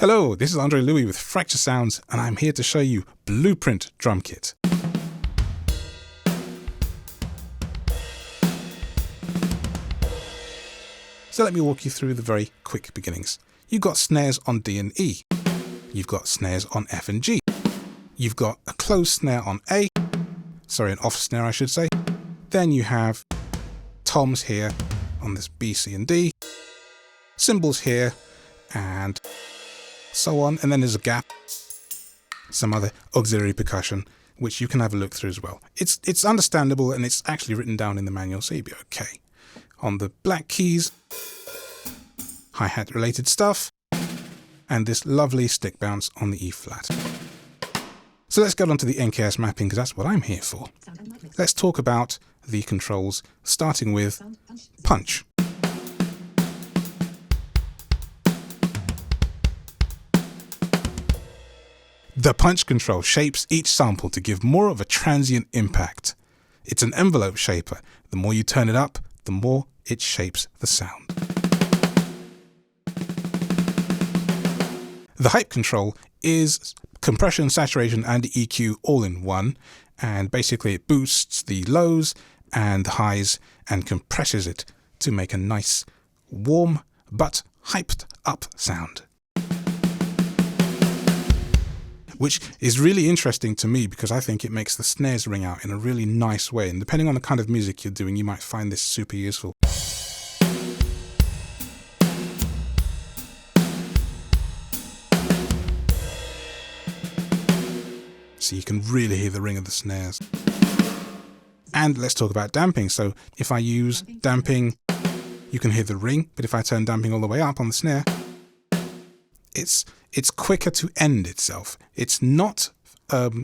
Hello, this is Andre Louis with Fracture Sounds, and I'm here to show you Blueprint Drum Kit. So let me walk you through the very quick beginnings. You've got snares on D and E. You've got snares on F and G. You've got a closed snare on A. Sorry, an off snare I should say. Then you have toms here on this B, C and D. Cymbals here and so on. And then there's a gap. Some other auxiliary percussion which you can have a look through as well. It's understandable and it's actually written down in the manual, so you'll be okay. On the black keys, hi-hat related stuff, and this lovely stick bounce on the E flat. So let's get on to the NKS mapping because that's what I'm here for. Let's talk about the controls, starting with punch. The punch control shapes each sample to give more of a transient impact. It's an envelope shaper. The more you turn it up, the more it shapes the sound. The hype control is compression, saturation and EQ all in one, and basically it boosts the lows and the highs and compresses it to make a nice, warm but hyped up sound. Which is really interesting to me because I think it makes the snares ring out in a really nice way, and depending on the kind of music you're doing, you might find this super useful. So you can really hear the ring of the snares. And let's talk about damping. So if I use damping, you can hear the ring, but if I turn damping all the way up on the snare, it's quicker to end itself. It's not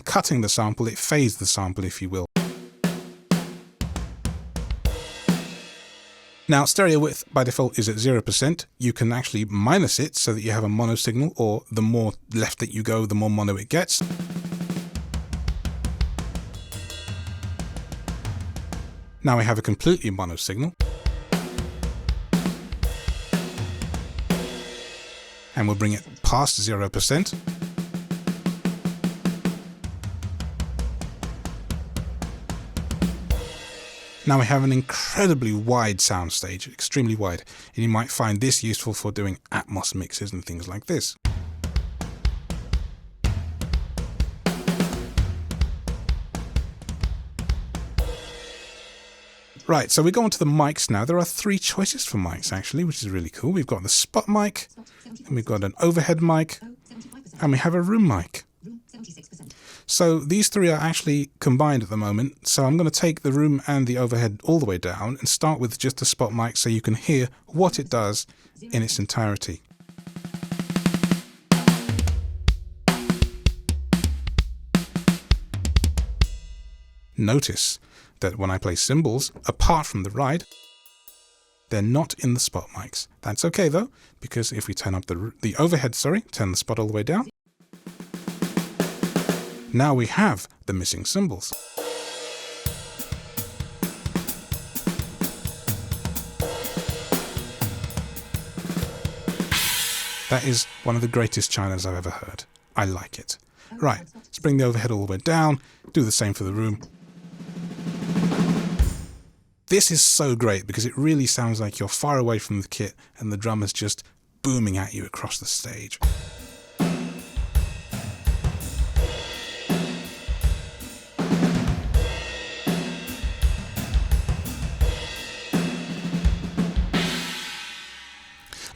cutting the sample, it fades the sample, if you will. Now, stereo width by default is at 0%. You can actually minus it so that you have a mono signal, or the more left that you go, the more mono it gets. Now we have a completely mono signal. And we'll bring it past 0%. Now we have an incredibly wide soundstage, extremely wide, and you might find this useful for doing Atmos mixes and things like this. Right, so we go on to the mics now. There are 3 choices for mics actually, which is really cool. We've got the spot mic, and we've got an overhead mic, and we have a room mic. So these 3 are actually combined at the moment. So I'm going to take the room and the overhead all the way down and start with just the spot mic so you can hear what it does in its entirety. Notice that when I play cymbals, apart from the ride, they're not in the spot mics. That's okay though, because if we turn up the overhead, turn the spot all the way down, now we have the missing cymbals. That is one of the greatest chinas I've ever heard. I like it. Right, let's bring the overhead all the way down, do the same for the room. This is so great because it really sounds like you're far away from the kit and the drummer's just booming at you across the stage.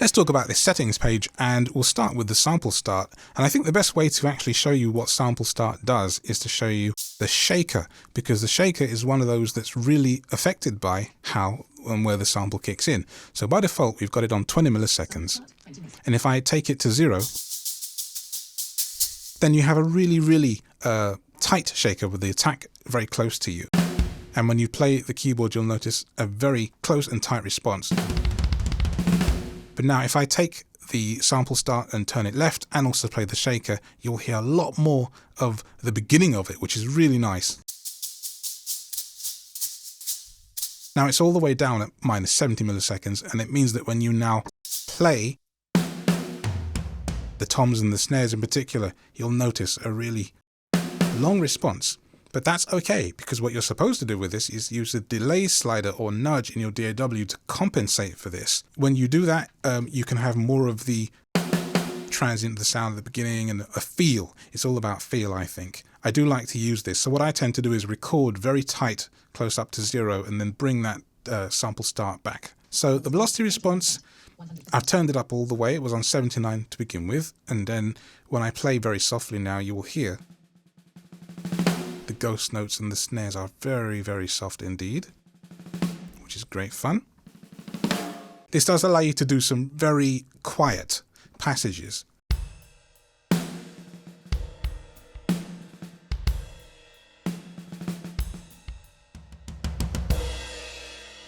Let's talk about this settings page, and we'll start with the sample start. And I think the best way to actually show you what sample start does is to show you the shaker, because the shaker is one of those that's really affected by how and where the sample kicks in. So by default, we've got it on 20 milliseconds. And if I take it to 0, then you have a really tight shaker with the attack very close to you. And when you play the keyboard, you'll notice a very close and tight response. But now if I take the sample start and turn it left and also play the shaker, you'll hear a lot more of the beginning of it, which is really nice. Now it's all the way down at minus 70 milliseconds, and it means that when you now play the toms and the snares in particular, you'll notice a really long response. But that's okay, because what you're supposed to do with this is use the delay slider or nudge in your DAW to compensate for this. When you do that, you can have more of the transient, the sound at the beginning, and a feel. It's all about feel, I think. I do like to use this. So what I tend to do is record very tight, close up to 0, and then bring that sample start back. So the velocity response, I've turned it up all the way. It was on 79 to begin with. And then when I play very softly now, you will hear the ghost notes and the snares are very, very soft indeed, which is great fun. This does allow you to do some very quiet passages.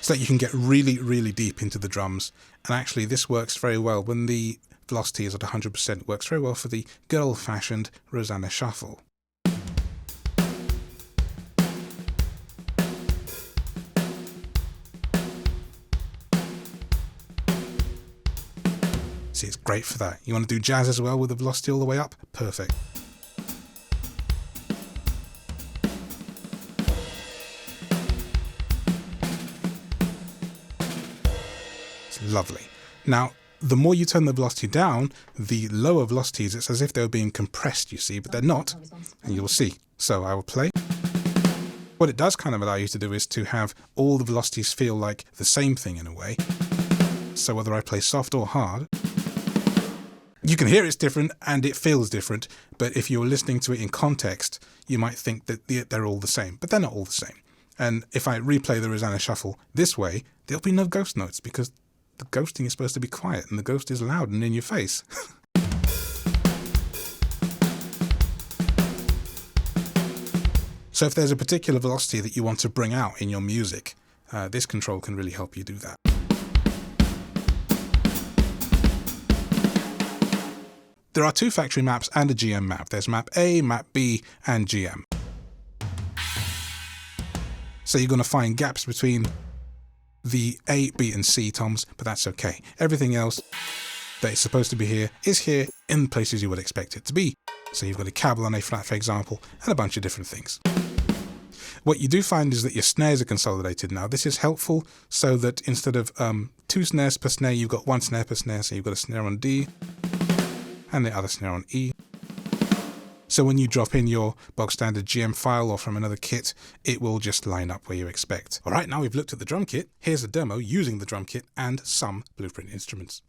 So that you can get really, really deep into the drums. And actually this works very well when the velocity is at 100%. It works very well for the good old-fashioned Rosanna shuffle. See, it's great for that. You want to do jazz as well with the velocity all the way up? Perfect. It's lovely. Now, the more you turn the velocity down, the lower velocities, it's as if they were being compressed, you see, but they're not, and you'll see. So I will play. What it does kind of allow you to do is to have all the velocities feel like the same thing in a way. So whether I play soft or hard, you can hear it's different and it feels different, but if you're listening to it in context, you might think that they're all the same, but they're not all the same. And if I replay the Rosanna shuffle this way, there'll be no ghost notes because the ghosting is supposed to be quiet and the ghost is loud and in your face. So if there's a particular velocity that you want to bring out in your music, this control can really help you do that. There are two factory maps and a GM map. There's map A, map B, and GM. So you're going to find gaps between the A, B, and C toms, but that's okay. Everything else that is supposed to be here is here in places you would expect it to be. So you've got a cable on A flat, for example, and a bunch of different things. What you do find is that your snares are consolidated now. This is helpful so that instead of 2 snares per snare, you've got 1 snare per snare. So you've got a snare on D and the other snare on E. So when you drop in your bog standard GM file or from another kit, it will just line up where you expect. All right, now we've looked at the drum kit. Here's a demo using the drum kit and some Blueprint instruments.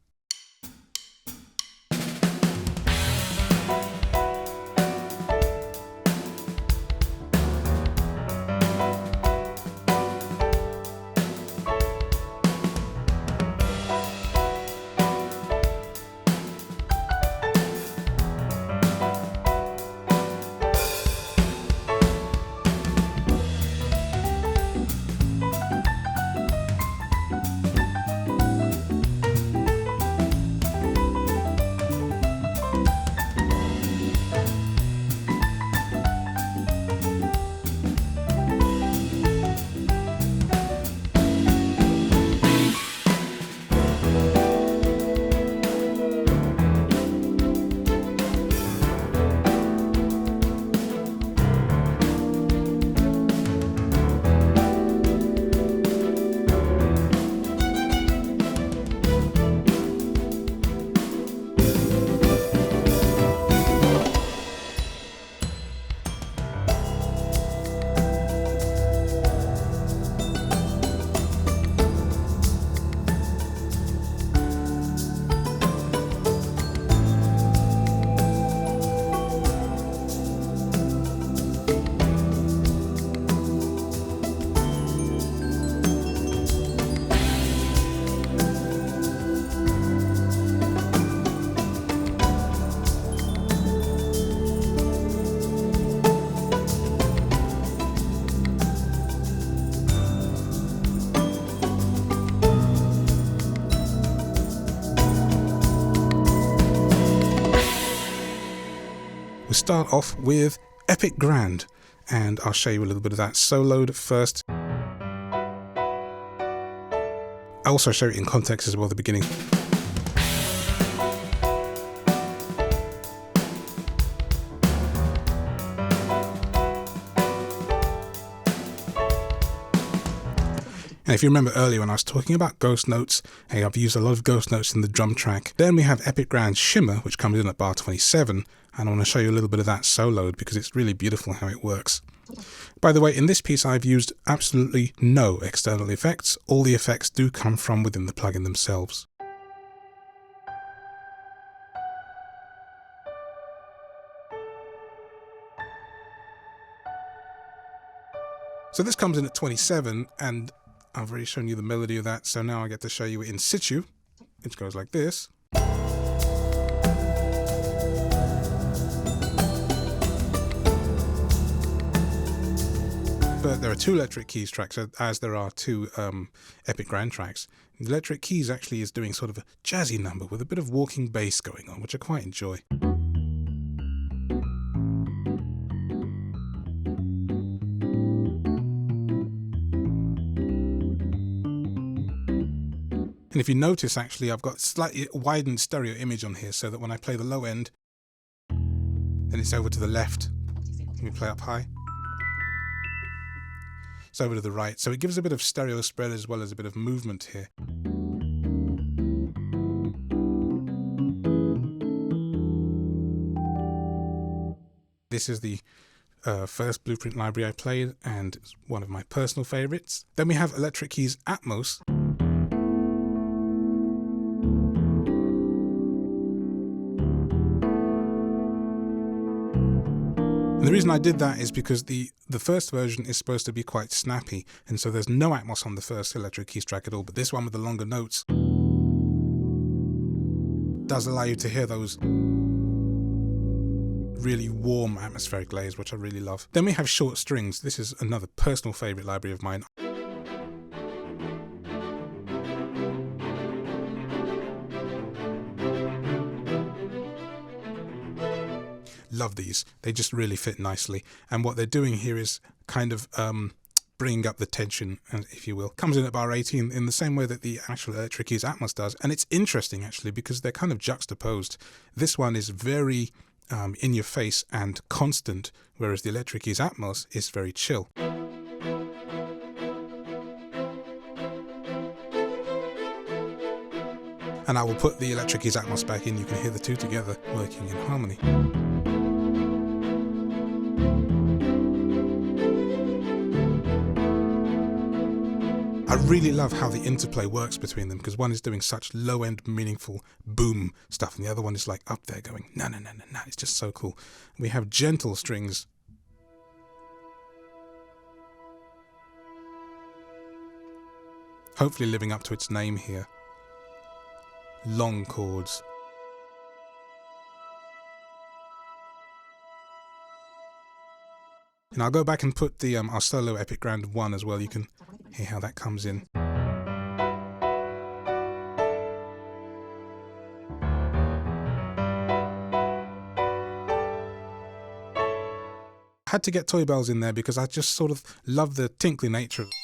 We start off with Epic Grand, and I'll show you a little bit of that soloed first. I'll also show it in context as well at the beginning. Now, if you remember earlier when I was talking about ghost notes, hey, I've used a lot of ghost notes in the drum track. Then we have Epic Grand Shimmer, which comes in at bar 27, and I want to show you a little bit of that soloed because it's really beautiful how it works. By the way, in this piece I've used absolutely no external effects. All the effects do come from within the plugin themselves. So this comes in at 27, and I've already shown you the melody of that, so now I get to show you it in situ, which goes like this. But there are two electric keys tracks, as there are two Epic Grand tracks. The electric keys actually is doing sort of a jazzy number with a bit of walking bass going on, which I quite enjoy. And if you notice, actually, I've got slightly widened stereo image on here so that when I play the low end, then it's over to the left. Let me play up high. It's over to the right. So it gives a bit of stereo spread as well as a bit of movement here. This is the first Blueprint library I played, and it's one of my personal favorites. Then we have Electric Keys Atmos. And the reason I did that is because the first version is supposed to be quite snappy, and so there's no Atmos on the first Electric Keys track at all, but this one with the longer notes does allow you to hear those really warm atmospheric layers, which I really love. Then we have Short Strings. This is another personal favourite library of mine. Love these. They just really fit nicely. And what they're doing here is kind of bringing up the tension, if you will. Comes in at bar 18 in the same way that the actual Electric Keys Atmos does. And it's interesting, actually, because they're kind of juxtaposed. This one is very in your face and constant, whereas the Electric Keys Atmos is very chill. And I will put the Electric Keys Atmos back in. You can hear the two together working in harmony. I really love how the interplay works between them, because one is doing such low-end, meaningful boom stuff, and the other one is like up there going, no, no, no, no, no. It's just so cool. We have gentle strings. Hopefully living up to its name here. Long chords. And I'll go back and put the our solo Epic Grand 1 as well. You can hear how that comes in. I had to get Toy Bells in there because I just sort of love the tinkly nature of it.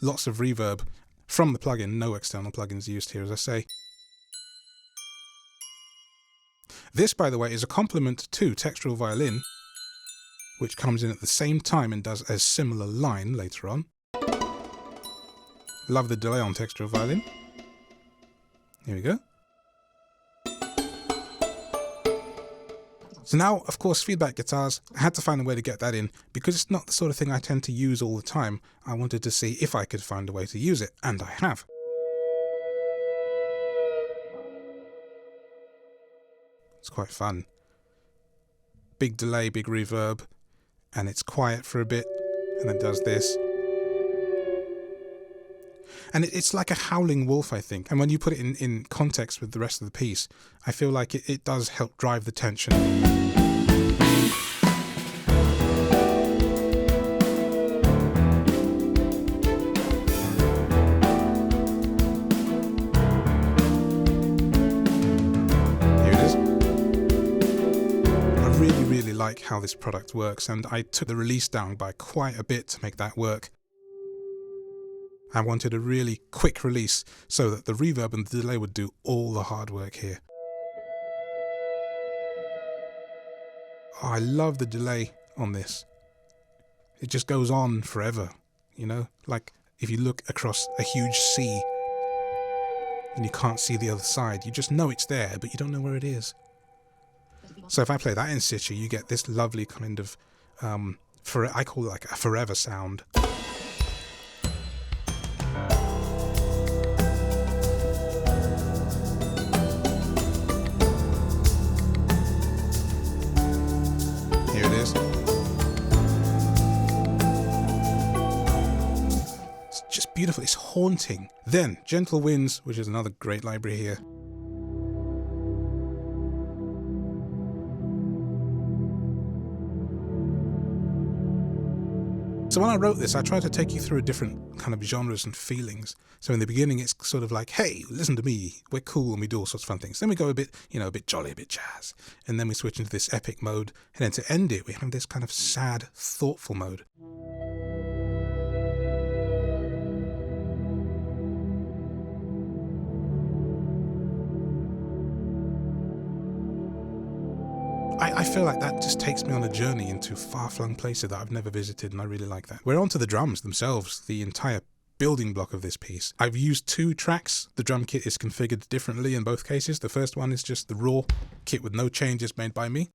Lots of reverb from the plugin, no external plugins used here, as I say. This, by the way, is a complement to Textural Violin, which comes in at the same time and does a similar line later on. Love the delay on Textural Violin. Here we go. So now, of course, feedback guitars, I had to find a way to get that in, because it's not the sort of thing I tend to use all the time. I wanted to see if I could find a way to use it, and I have. It's quite fun. Big delay, big reverb, and it's quiet for a bit, and then does this. And it's like a howling wolf, I think. And when you put it in context with the rest of the piece, I feel like it does help drive the tension. Like how this product works, and I took the release down by quite a bit to make that work. I wanted a really quick release so that the reverb and the delay would do all the hard work here. Oh, I love the delay on this. It just goes on forever you know, like if you look across a huge sea and you can't see the other side, you just know it's there, but you don't know where it is. So if I play that in situ, you get this lovely kind of, I call it like a forever sound. Here it is. It's just beautiful. It's haunting. Then Gentle Winds, which is another great library here. So when I wrote this, I tried to take you through different kind of genres and feelings. So in the beginning, it's sort of like, hey, listen to me, we're cool and we do all sorts of fun things. Then we go a bit, you know, a bit jolly, a bit jazz. And then we switch into this epic mode. And then to end it, we have this kind of sad, thoughtful mode. I feel like that just takes me on a journey into far-flung places that I've never visited, and I really like that. We're on to the drums themselves, the entire building block of this piece. I've used 2 tracks. The drum kit is configured differently in both cases. The first one is just the raw kit with no changes made by me.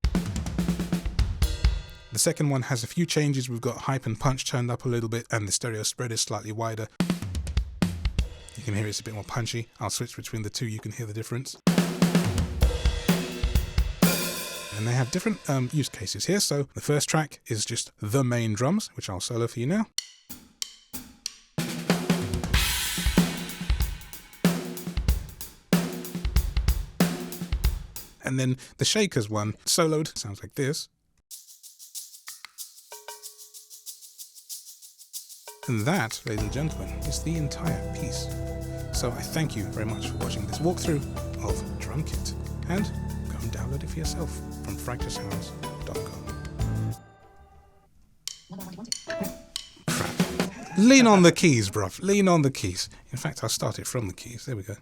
The second one has a few changes. We've got hype and punch turned up a little bit, and the stereo spread is slightly wider. You can hear it's a bit more punchy. I'll switch between the two, you can hear the difference. And they have different use cases here. So the first track is just the main drums, which I'll solo for you now. And then the Shakers one, soloed, sounds like this. And that, ladies and gentlemen, is the entire piece. So I thank you very much for watching this walkthrough of Drum Kit. And go and download it for yourself from fracturesounds.com. Crap. Lean on the keys, bruv. Lean on the keys. In fact, I'll start it from the keys. There we go.